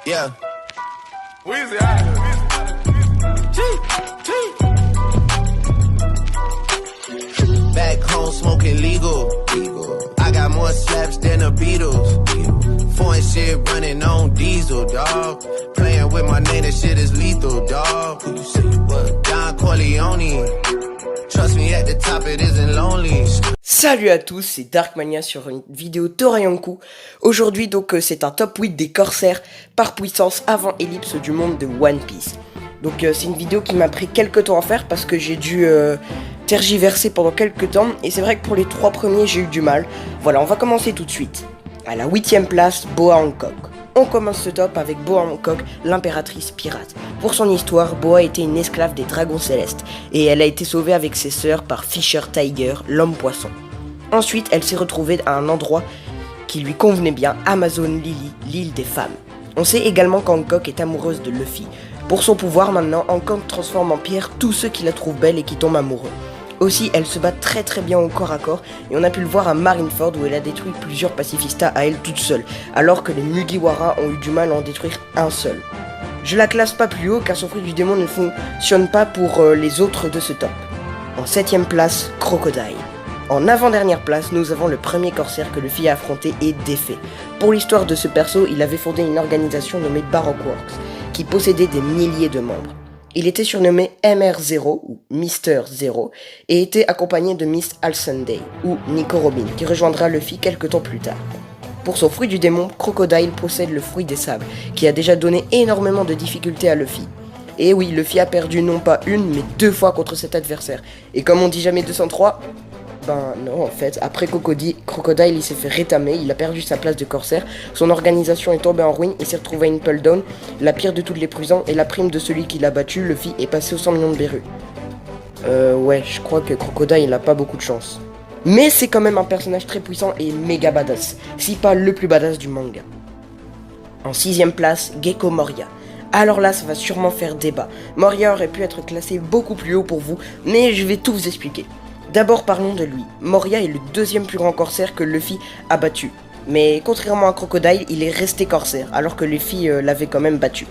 Yeah. Weezy, Back home smoking legal. I got more slaps than the Beatles. Foreign shit running on diesel, dog. Playing with my name, that shit is lethal, dog. Who you say you was? Don Corleone. Trust me, at the top it isn't lonely. Salut à tous, c'est Darkmania sur une vidéo Torayanku. Aujourd'hui donc c'est un top 8 des corsaires par puissance avant ellipse du monde de One Piece. Donc c'est une vidéo qui m'a pris quelques temps à faire parce que j'ai dû tergiverser pendant quelques temps. Et c'est vrai que pour les 3 premiers j'ai eu du mal. Voilà, on va commencer tout de suite. À la 8ème place, Boa Hancock. On commence ce top avec Boa Hancock, l'impératrice pirate. Pour son histoire, Boa était une esclave des dragons célestes, et elle a été sauvée avec ses sœurs par Fisher Tiger, l'homme poisson. Ensuite, elle s'est retrouvée à un endroit qui lui convenait bien, Amazon Lily, l'île des femmes. On sait également qu'Hancock est amoureuse de Luffy. Pour son pouvoir maintenant, Hancock transforme en pierre tous ceux qui la trouvent belle et qui tombent amoureux. Aussi, elle se bat très bien au corps à corps, et on a pu le voir à Marineford où elle a détruit plusieurs pacifistas à elle toute seule, alors que les Mugiwara ont eu du mal à en détruire un seul. Je la classe pas plus haut car son fruit du démon ne fonctionne pas pour les autres de ce top. En 7ème place, Crocodile. En avant-dernière place, nous avons le premier corsaire que Luffy a affronté et défait. Pour l'histoire de ce perso, il avait fondé une organisation nommée Baroque Works, qui possédait des milliers de membres. Il était surnommé MR0 ou Mr. Zero et était accompagné de Miss Halsey ou Nico Robin qui rejoindra Luffy quelques temps plus tard. Pour son fruit du démon, Crocodile possède le fruit des sables qui a déjà donné énormément de difficultés à Luffy. Et oui, Luffy a perdu non pas une mais 2 fois contre cet adversaire. Et comme on dit jamais 203, ben non en fait, après Crocodile il s'est fait rétamer, il a perdu sa place de corsaire, son organisation est tombée en ruine et s'est retrouvé à Impel Down, la pire de toutes les prisons, et la prime de celui qui l'a battu, Luffy, est passée aux 100 millions de berus. Ouais, je crois que Crocodile il a pas beaucoup de chance. Mais c'est quand même un personnage très puissant et méga badass, si pas le plus badass du manga. En 6ème place, Gecko Moria. Alors là, ça va sûrement faire débat. Moria aurait pu être classé beaucoup plus haut pour vous, mais je vais tout vous expliquer. D'abord parlons de lui. Moria est le 2e plus grand corsaire que Luffy a battu. Mais contrairement à Crocodile, il est resté corsaire, alors que Luffy l'avait quand même battu.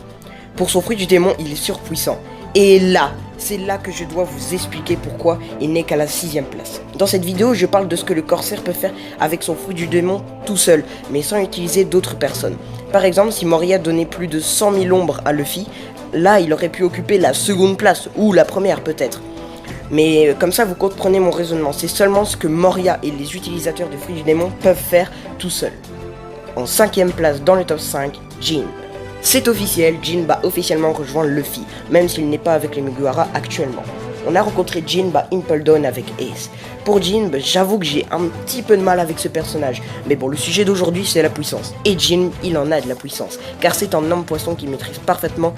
Pour son fruit du démon, il est surpuissant. Et là, c'est là que je dois vous expliquer pourquoi il n'est qu'à la 6ème place. Dans cette vidéo, je parle de ce que le corsaire peut faire avec son fruit du démon tout seul, mais sans utiliser d'autres personnes. Par exemple, si Moria donnait plus de 100 000 ombres à Luffy, là il aurait pu occuper la 2e place, ou la première peut-être. Mais comme ça vous comprenez mon raisonnement, c'est seulement ce que Moria et les utilisateurs de fruits du démon peuvent faire tout seuls. En 5ème place dans le top 5, Jin. C'est officiel, Jin va officiellement rejoindre Luffy, même s'il n'est pas avec les Mugiwara actuellement. On a rencontré Jin à Impel Down avec Ace. Pour Jin, j'avoue que j'ai un petit peu de mal avec ce personnage, mais bon, le sujet d'aujourd'hui c'est la puissance. Et Jin, il en a de la puissance, car c'est un homme poisson qui maîtrise parfaitement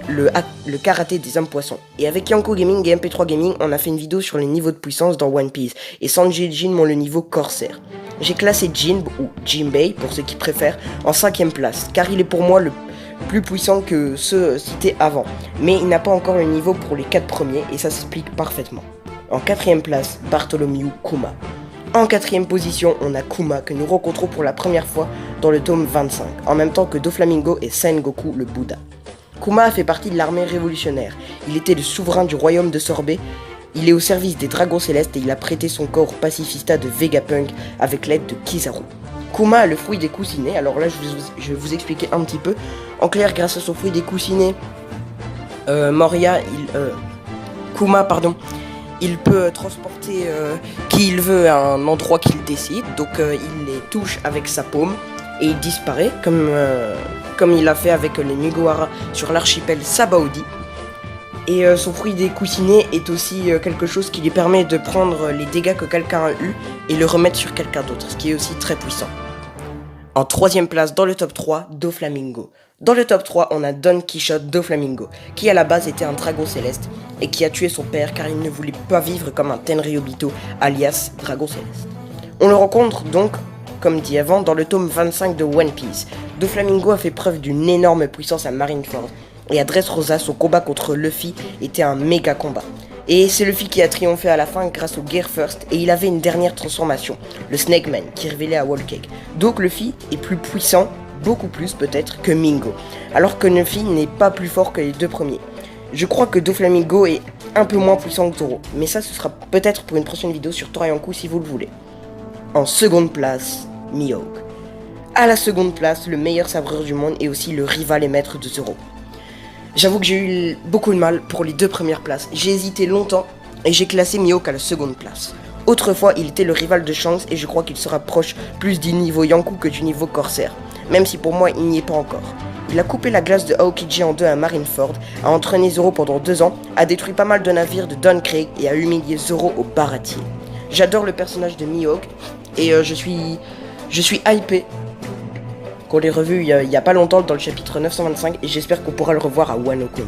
le karaté des hommes poissons. Et avec Yanko Gaming et MP3 Gaming, on a fait une vidéo sur les niveaux de puissance dans One Piece. Et Sanji et Jin m'ont le niveau corsaire. J'ai classé Jin, ou Jinbei pour ceux qui préfèrent, en 5ème place, car il est pour moi le plus puissant que ceux cités avant. Mais il n'a pas encore le niveau pour les 4 premiers, et ça s'explique parfaitement. En 4ème place, Bartholomew Kuma. En 4ème position, on a Kuma que nous rencontrons pour la première fois dans le tome 25, en même temps que Doflamingo et Sengoku le Bouddha. Kuma a fait partie de l'armée révolutionnaire. Il était le souverain du royaume de Sorbet. Il est au service des dragons célestes et il a prêté son corps au pacifista de Vegapunk avec l'aide de Kizaru. Kuma a le fruit des coussinets. Alors là, je vais vous expliquer un petit peu. En clair, grâce à son fruit des coussinets, Kuma, il peut transporter qui il veut à un endroit qu'il décide. Donc il les touche avec sa paume et il disparaît comme il a fait avec les Mugiwara sur l'archipel Sabaody. Et son fruit des coussinets est aussi quelque chose qui lui permet de prendre les dégâts que quelqu'un a eu et le remettre sur quelqu'un d'autre, ce qui est aussi très puissant. En 3ème place dans le top 3, Doflamingo. Dans le top 3, on a Don Quichotte Doflamingo, qui à la base était un dragon céleste et qui a tué son père car il ne voulait pas vivre comme un Tenryubito, alias dragon céleste. On le rencontre donc, comme dit avant, dans le tome 25 de One Piece. Doflamingo a fait preuve d'une énorme puissance à Marineford, et à Dressrosa, son combat contre Luffy était un méga combat. Et c'est Luffy qui a triomphé à la fin grâce au Gear First, et il avait une dernière transformation, le Snake Man, qui révélait à Whole Cake. Donc Luffy est plus puissant beaucoup plus peut-être que Mingo, alors que Nuffy n'est pas plus fort que les deux premiers. Je crois que Doflamingo est un peu moins puissant que Zoro, mais ça ce sera peut-être pour une prochaine vidéo sur Torayanku si vous le voulez. En seconde place, Mihawk. À la seconde place, le meilleur sabreur du monde et aussi le rival et maître de Zoro. J'avoue que j'ai eu beaucoup de mal pour les deux premières places, j'ai hésité longtemps et j'ai classé Mihawk à la seconde place. Autrefois, il était le rival de Shanks et je crois qu'il se rapproche plus du niveau Yonkou que du niveau Corsair, même si pour moi il n'y est pas encore. Il a coupé la glace de Aokiji en deux à Marineford, a entraîné Zoro pendant 2 ans, a détruit pas mal de navires de Don Krieg et a humilié Zoro au baratier. J'adore le personnage de Mihawk et je suis hypé qu'on l'ait revu il y a pas longtemps dans le chapitre 925 et j'espère qu'on pourra le revoir à Wano Kuni.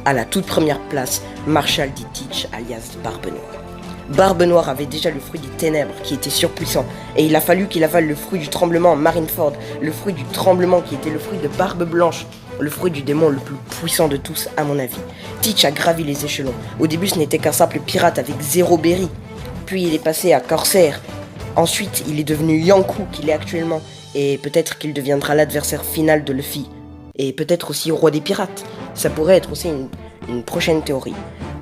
À la toute première place, Marshall D. Teach alias Barbe Noire. Barbe Noire avait déjà le fruit des ténèbres qui était surpuissant et il a fallu qu'il avale le fruit du tremblement à Marineford, le fruit du tremblement qui était le fruit de Barbe Blanche, le fruit du démon le plus puissant de tous à mon avis. Teach a gravi les échelons. Au début ce n'était qu'un simple pirate avec 0 berry, puis il est passé à Corsair, ensuite il est devenu Yonkou qu'il est actuellement et peut-être qu'il deviendra l'adversaire final de Luffy et peut-être aussi roi des pirates. Ça pourrait être aussi une prochaine théorie.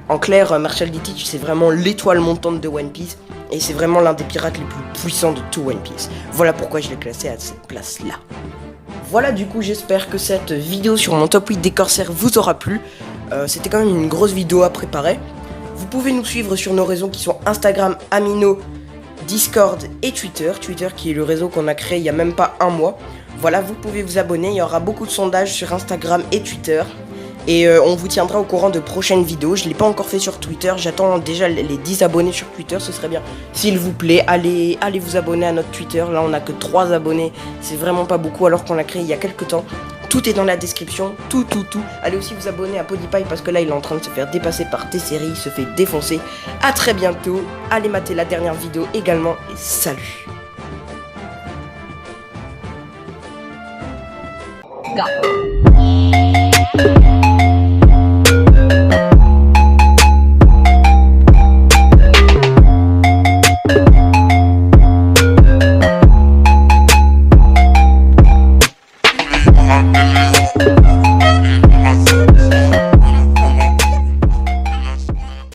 En clair, Marshall D. Teach, c'est vraiment l'étoile montante de One Piece, et c'est vraiment l'un des pirates les plus puissants de tout One Piece. Voilà pourquoi je l'ai classé à cette place-là. Voilà, du coup, j'espère que cette vidéo sur mon top 8 des corsaires vous aura plu. C'était quand même une grosse vidéo à préparer. Vous pouvez nous suivre sur nos réseaux qui sont Instagram, Amino, Discord et Twitter. Twitter qui est le réseau qu'on a créé il n'y a même pas 1 mois. Voilà, vous pouvez vous abonner, il y aura beaucoup de sondages sur Instagram et Twitter. Et on vous tiendra au courant de prochaines vidéos. Je ne l'ai pas encore fait sur Twitter. J'attends déjà les 10 abonnés sur Twitter. Ce serait bien. S'il vous plaît, allez vous abonner à notre Twitter. Là, on n'a que 3 abonnés. C'est vraiment pas beaucoup alors qu'on l'a créé il y a quelques temps. Tout est dans la description. Tout. Allez aussi vous abonner à PewDiePie parce que là, il est en train de se faire dépasser par T-Série. Il se fait défoncer. À très bientôt. Allez mater la dernière vidéo également. Et salut. Go.